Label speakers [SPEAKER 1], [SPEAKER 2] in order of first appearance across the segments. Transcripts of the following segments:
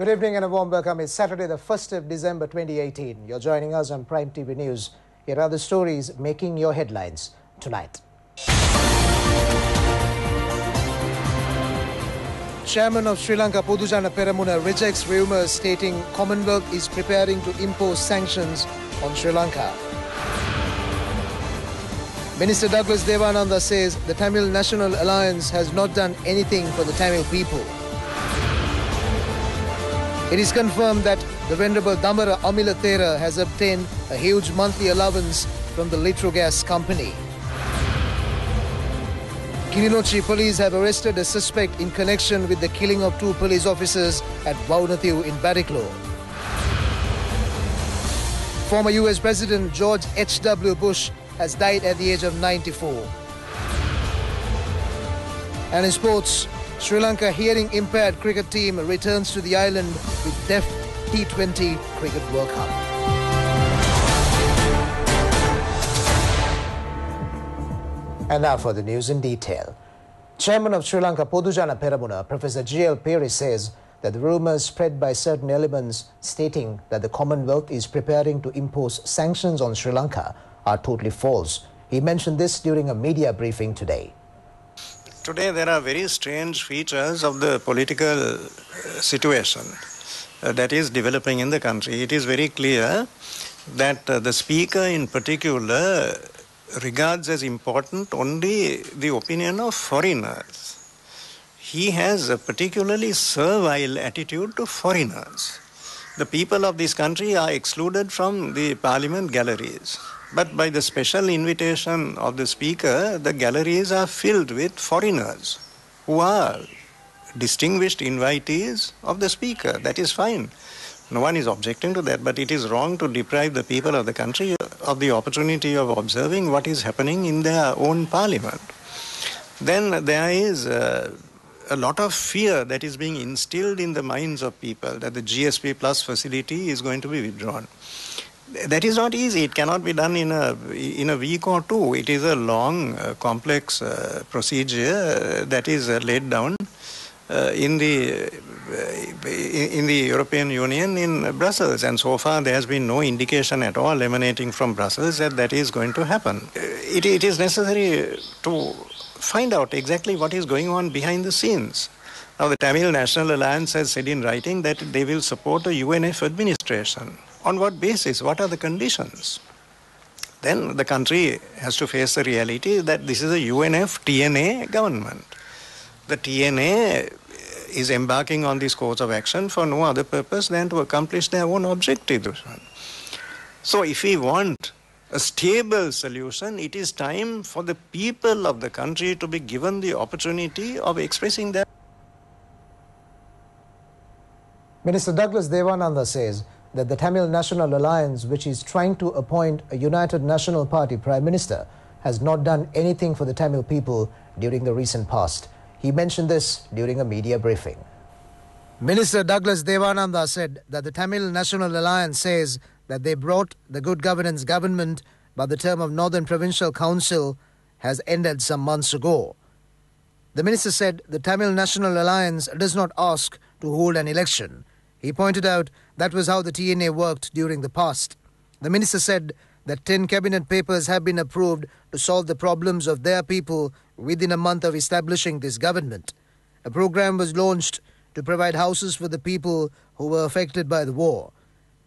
[SPEAKER 1] Good evening and a warm welcome. It's Saturday, the 1st of December 2018. You're joining us on Prime TV News. Here are the stories making your headlines tonight. Chairman of Sri Lanka Podujana Peramuna rejects rumours stating Commonwealth is preparing to impose sanctions on Sri Lanka. Minister Douglas Devananda says the Tamil National Alliance has not done anything for the Tamil people. It is confirmed that the Venerable Damara Amila Thera has obtained a huge monthly allowance from the Litrogas company. Kilinochchi police have arrested a suspect in connection with the killing of 2 police officers at Vaunathiu in Bariklo. Former US President George H.W. Bush has died at the age of 94. And in sports, Sri Lanka hearing impaired cricket team returns to the island with deaf T20 Cricket World Cup. And now for the news in detail. Chairman of Sri Lanka Podujana Peramuna, Professor G.L. Piri, says that the rumours spread by certain elements stating that the Commonwealth is preparing to impose sanctions on Sri Lanka are totally false. He mentioned this during a media briefing today.
[SPEAKER 2] Today there are very strange features of the political situation that is developing in the country. It is very clear that the Speaker in particular regards as important only the opinion of foreigners. He has a particularly servile attitude to foreigners. The people of this country are excluded from the parliament galleries. But by the special invitation of the Speaker, the galleries are filled with foreigners who are distinguished invitees of the Speaker. That is fine. No one is objecting to that, but it is wrong to deprive the people of the country of the opportunity of observing what is happening in their own parliament. Then there is a lot of fear that is being instilled in the minds of people that the GSP Plus facility is going to be withdrawn. That is not easy. It cannot be done in a week or two. It is a long, complex procedure that is laid down in the European Union in Brussels. And so far there has been no indication at all emanating from Brussels that that is going to happen. It is necessary to find out exactly what is going on behind the scenes. Now the Tamil National Alliance has said in writing that they will support a UNF administration. On what basis? What are the conditions? Then the country has to face the reality that this is a UNF-TNA government. The TNA is embarking on this course of action for no other purpose than to accomplish their own objectives. So if we want a stable solution, it is time for the people of the country to be given the opportunity of expressing their...
[SPEAKER 1] Minister Douglas Devananda says that the Tamil National Alliance, which is trying to appoint a United National Party Prime Minister, has not done anything for the Tamil people during the recent past. He mentioned this during a media briefing. Minister Douglas Devananda said that the Tamil National Alliance says that they brought the good governance government, but the term of Northern Provincial Council has ended some months ago. The minister said the Tamil National Alliance does not ask to hold an election. He pointed out that was how the TNA worked during the past. The minister said that 10 cabinet papers have been approved to solve the problems of their people within a month of establishing this government. A program was launched to provide houses for the people who were affected by the war.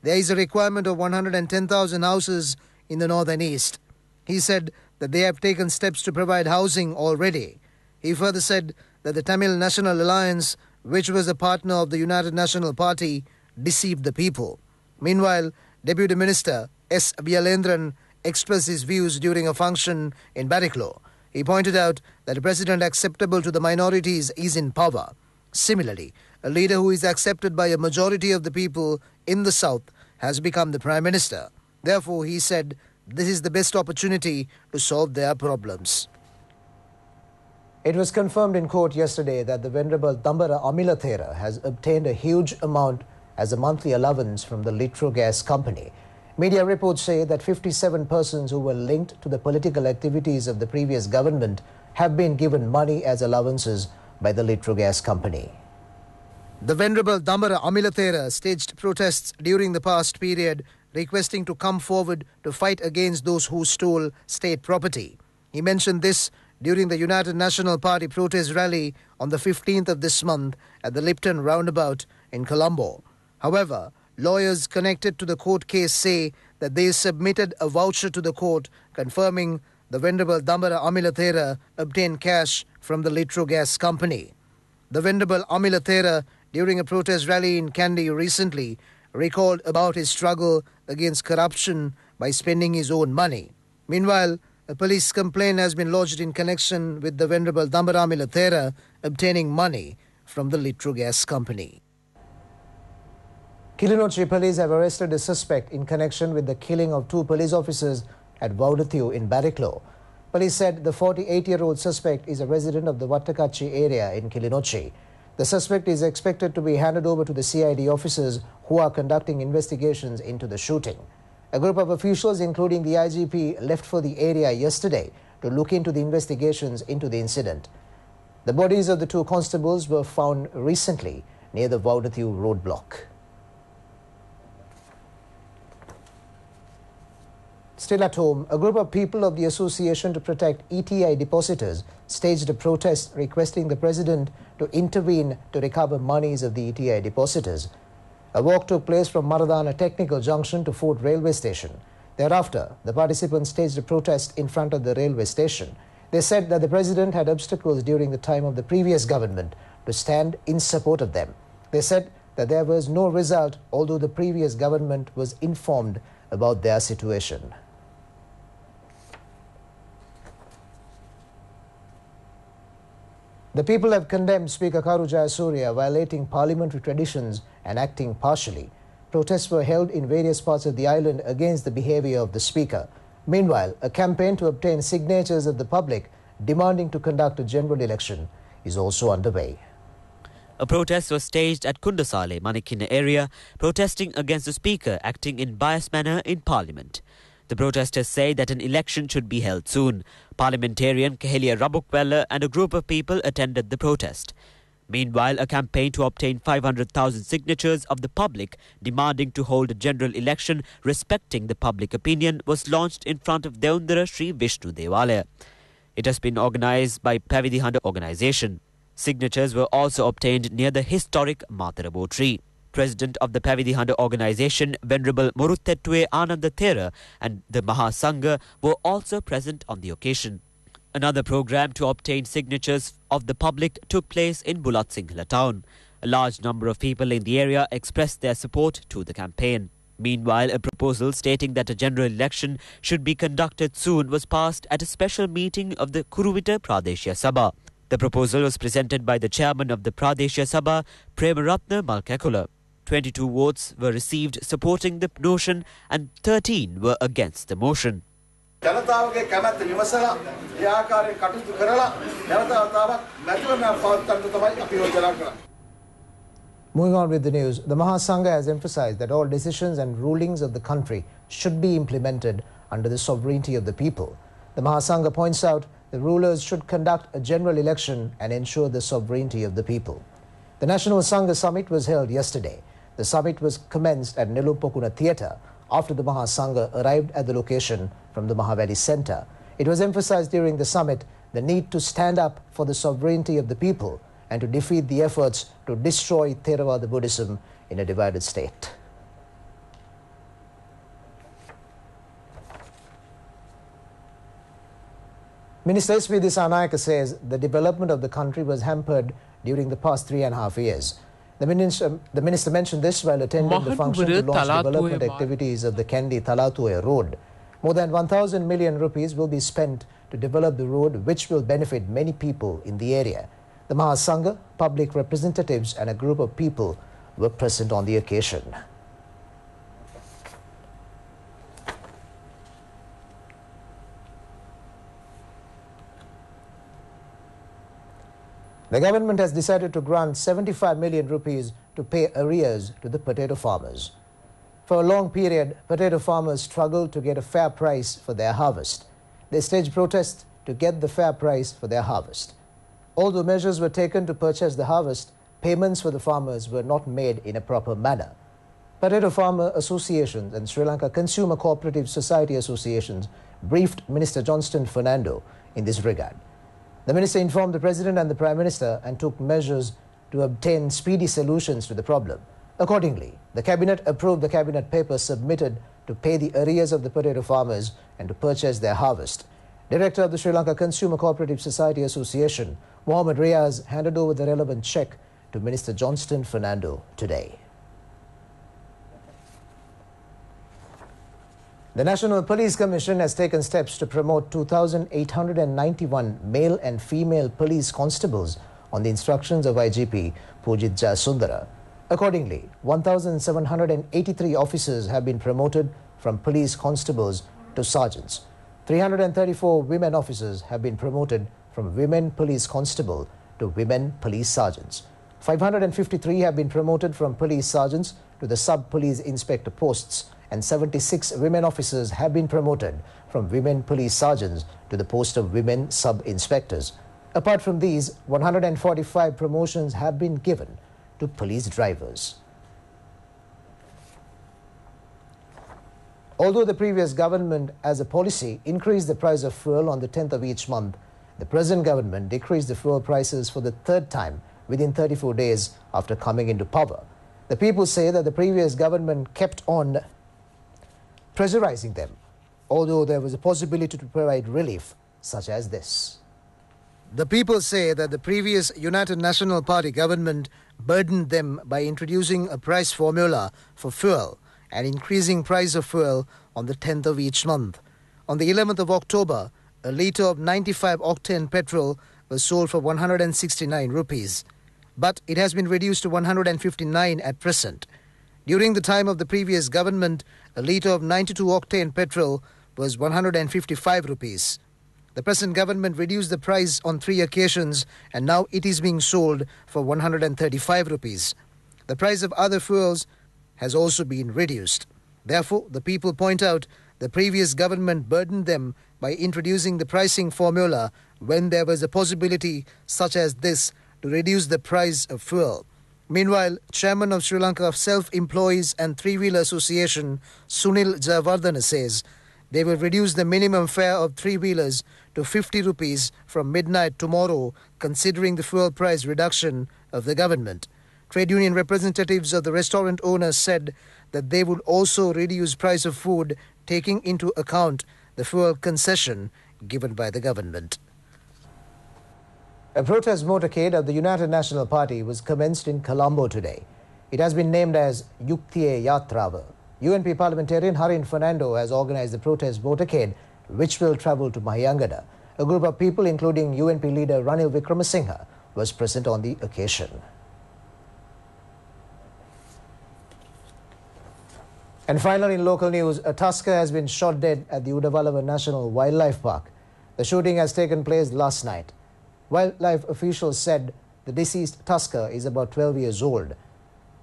[SPEAKER 1] There is a requirement of 110,000 houses in the north and east. He said that they have taken steps to provide housing already. He further said that the Tamil National Alliance, which was a partner of the United National Party, deceived the people. Meanwhile, Deputy Minister S. Vyalendran expressed his views during a function in Bariklo. He pointed out that a president acceptable to the minorities is in power. Similarly, a leader who is accepted by a majority of the people in the south has become the Prime Minister. Therefore, he said, this is the best opportunity to solve their problems. It was confirmed in court yesterday that the Venerable Damara Amila Thera has obtained a huge amount as a monthly allowance from the Litrogas company. Media reports say that 57 persons who were linked to the political activities of the previous government have been given money as allowances by the Litrogas company. The Venerable Damara Amilathera staged protests during the past period, requesting to come forward to fight against those who stole state property. He mentioned this during the United National Party protest rally on the 15th of this month at the Lipton roundabout in Colombo. However, lawyers connected to the court case say that they submitted a voucher to the court confirming the Venerable Damara Amilathera obtained cash from the Litro Gas Company. The Venerable Amilathera, during a protest rally in Kandy recently, recalled about his struggle against corruption by spending his own money. Meanwhile, a police complaint has been lodged in connection with the Venerable Damara Amilathera obtaining money from the Litro Gas Company. Kilinochchi police have arrested a suspect in connection with the killing of 2 police officers at Vaudathiu in Bariklo. Police said the 48-year-old suspect is a resident of the Vattakachi area in Kilinochchi. The suspect is expected to be handed over to the CID officers who are conducting investigations into the shooting. A group of officials, including the IGP, left for the area yesterday to look into the investigations into the incident. The bodies of the 2 constables were found recently near the Vaudathiu roadblock. Still at home, a group of people of the Association to Protect ETI Depositors staged a protest requesting the President to intervene to recover monies of the ETI depositors. A walk took place from Maradana Technical Junction to Fort Railway Station. Thereafter, the participants staged a protest in front of the railway station. They said that the President had obstacles during the time of the previous government to stand in support of them. They said that there was no result, although the previous government was informed about their situation. The people have condemned Speaker Karu Jayasuriya violating parliamentary traditions and acting partially. Protests were held in various parts of the island against the behaviour of the Speaker. Meanwhile, a campaign to obtain signatures of the public demanding to conduct a general election is also underway.
[SPEAKER 3] A protest was staged at Kundasale, Manikina area, protesting against the Speaker acting in biased manner in Parliament. The protesters say that an election should be held soon. Parliamentarian Kehelia Rabukwella and a group of people attended the protest. Meanwhile, a campaign to obtain 500,000 signatures of the public demanding to hold a general election respecting the public opinion was launched in front of Deundara Sri Vishnu Devalaya. It has been organised by Pavidihanda organisation. Signatures were also obtained near the historic Matarabo tree. President of the Pavidihanda organisation, Venerable Muruthettuwe Anandathera and the Mahasangha were also present on the occasion. Another program to obtain signatures of the public took place in Bulat Singhla town. A large number of people in the area expressed their support to the campaign. Meanwhile, a proposal stating that a general election should be conducted soon was passed at a special meeting of the Kuruvita Pradeshya Sabha. The proposal was presented by the chairman of the Pradeshya Sabha, Premaratna Malkakula. 22 votes were received supporting the notion and 13 were against the motion.
[SPEAKER 1] Moving on with the news, the Mahasangha has emphasized that all decisions and rulings of the country should be implemented under the sovereignty of the people. The Mahasangha points out the rulers should conduct a general election and ensure the sovereignty of the people. The National Sangha Summit was held yesterday. The summit was commenced at Nelumpokuna Theatre after the Mahasangha arrived at the location from the Mahavali Centre. It was emphasized during the summit the need to stand up for the sovereignty of the people and to defeat the efforts to destroy Theravada Buddhism in a divided state. Minister S.V. Disanayake says the development of the country was hampered during the past 3.5 years. The minister mentioned this while attending the function to launch development activities of the Kandy Talatue road. More than 1,000 million rupees will be spent to develop the road, which will benefit many people in the area. The Mahasangha, public representatives and a group of people were present on the occasion. The government has decided to grant 75 million rupees to pay arrears to the potato farmers. For a long period, potato farmers struggled to get a fair price for their harvest. They staged protests to get the fair price for their harvest. Although measures were taken to purchase the harvest, payments for the farmers were not made in a proper manner. Potato Farmer Associations and Sri Lanka Consumer Cooperative Society Associations briefed Minister Johnston Fernando in this regard. The minister informed the President and the Prime Minister and took measures to obtain speedy solutions to the problem. Accordingly, the Cabinet approved the Cabinet papers submitted to pay the arrears of the potato farmers and to purchase their harvest. Director of the Sri Lanka Consumer Cooperative Society Association, Mohammed Riaz, handed over the relevant cheque to Minister Johnston Fernando today. The National Police Commission has taken steps to promote 2,891 male and female police constables on the instructions of IGP Pujit Jayasundara. Accordingly, 1,783 officers have been promoted from police constables to sergeants. 334 women officers have been promoted from women police constable to women police sergeants. 553 have been promoted from police sergeants to the sub-police inspector posts, and 76 women officers have been promoted from women police sergeants to the post of women sub-inspectors. Apart from these, 145 promotions have been given to police drivers. Although the previous government, as a policy, increased the price of fuel on the 10th of each month, the present government decreased the fuel prices for the third time within 34 days after coming into power. The people say that the previous government kept on pressurizing them, although there was a possibility to provide relief such as this. The people say that the previous United National Party government burdened them by introducing a price formula for fuel and increasing price of fuel on the 10th of each month. On the 11th of October, a litre of 95-octane petrol was sold for 169 rupees, but it has been reduced to 159 at present. During the time of the previous government, a litre of 92-octane petrol was 155 rupees. The present government reduced the price on 3 occasions and now it is being sold for 135 rupees. The price of other fuels has also been reduced. Therefore, the people point out the previous government burdened them by introducing the pricing formula when there was a possibility such as this to reduce the price of fuel. Meanwhile, Chairman of Sri Lanka Self-Employees and Three-Wheeler Association, Sunil Jayawardena, says they will reduce the minimum fare of three-wheelers to 50 rupees from midnight tomorrow, considering the fuel price reduction of the government. Trade union representatives of the restaurant owners said that they would also reduce price of food, taking into account the fuel concession given by the government. A protest motorcade of the United National Party was commenced in Colombo today. It has been named as Yuktiye Yatrava. UNP parliamentarian Harin Fernando has organized the protest motorcade, which will travel to Mahayangada. A group of people, including UNP leader Ranil Wickramasinghe, was present on the occasion. And finally, in local news, a tusker has been shot dead at the Udawalawa National Wildlife Park. The shooting has taken place last night. Wildlife officials said the deceased tusker is about 12 years old.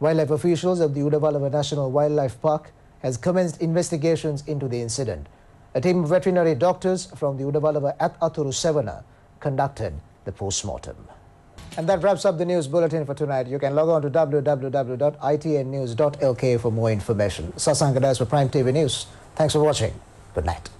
[SPEAKER 1] Wildlife officials of the Udawalawa National Wildlife Park has commenced investigations into the incident. A team of veterinary doctors from the Udawalawa at Aturu Sevana conducted the post-mortem. And that wraps up the news bulletin for tonight. You can log on to www.itnnews.lk for more information. Sasangadas for Prime TV News. Thanks for watching. Good night.